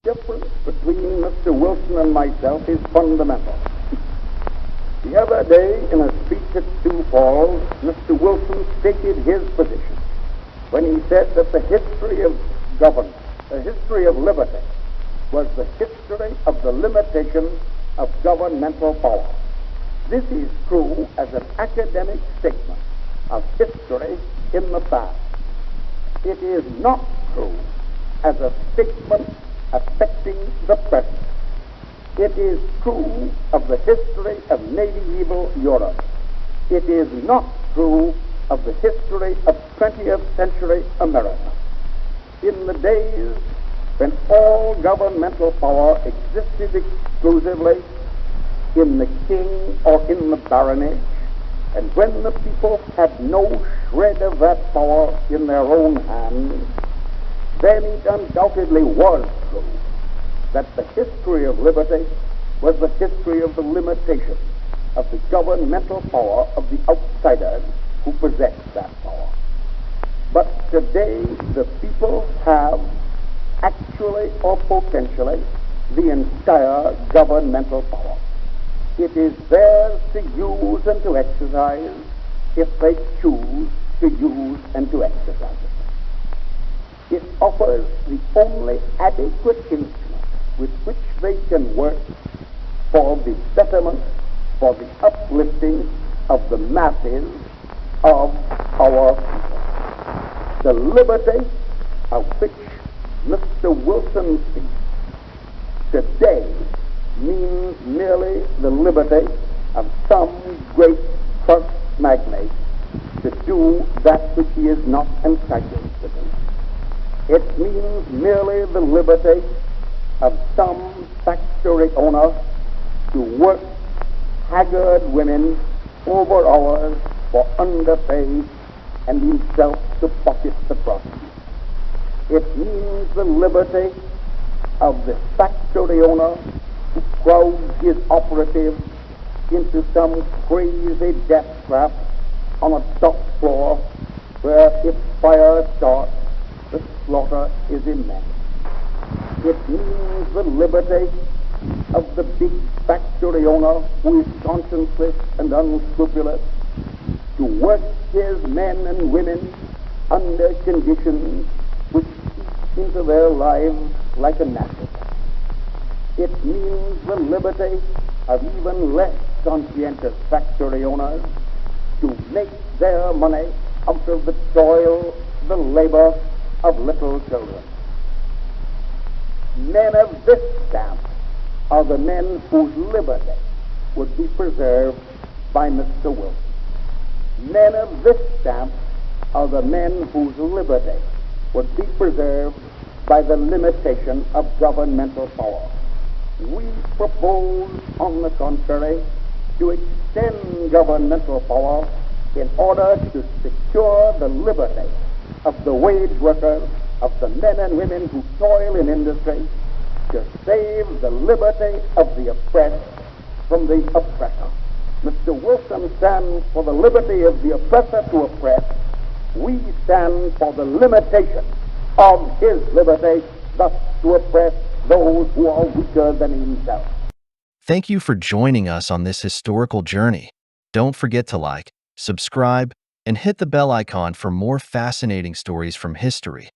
difference between Mr. Wilson and myself is fundamental. The other day, in a speech at Sioux Falls, Mr. Wilson stated his position when he said that the history of government, the history of liberty, was the history of the limitation of governmental power. This is true as an academic statement of history in the past. It is not true as a statement affecting the present. It is true of the history of medieval Europe. It is not true of the history of 20th century America. In the days when all governmental power existed exclusively in the king or in the baronage, and when the people had no shred of that power in their own hands, then it undoubtedly was true that the history of liberty was the history of the limitation of the governmental power of the outsiders who possessed that power. But today the people have actually or potentially the entire governmental power. It is theirs to use and to exercise if they choose to use and to exercise it. It offers the only adequate instrument with which they can work for the betterment, for the uplifting of the masses of our people. The liberty of which Mr. Wilson speaks today means merely the liberty of some great trust magnate to do that which he is not entitled to do. It means merely the liberty of some factory owner to work haggard women over hours for underpay and himself to pocket the profit. It means the liberty of the factory owner who crowds his operatives into some crazy death trap on a top floor where if fire starts, the slaughter is immense. It means the liberty of the big factory owner who is conscienceless and unscrupulous to work his men and women under conditions which eat into their lives like a natural. It means the liberty of even less conscientious factory owners to make their money out of the toil, the labor of little children. Men of this stamp are the men whose liberty would be preserved by Mr. Wilson. Men of this stamp are the men whose liberty would be preserved by the limitation of governmental power. We propose, on the contrary, to extend governmental power in order to secure the liberty of the wage workers, of the men and women who toil in industry, to save the liberty of the oppressed from the oppressor. Mr. Wilson stands for the liberty of the oppressor to oppress. We stand for the limitation of his liberty, thus to oppress those who are weaker than himself. Thank you for joining us on this historical journey. Don't forget to like, subscribe, and hit the bell icon for more fascinating stories from history.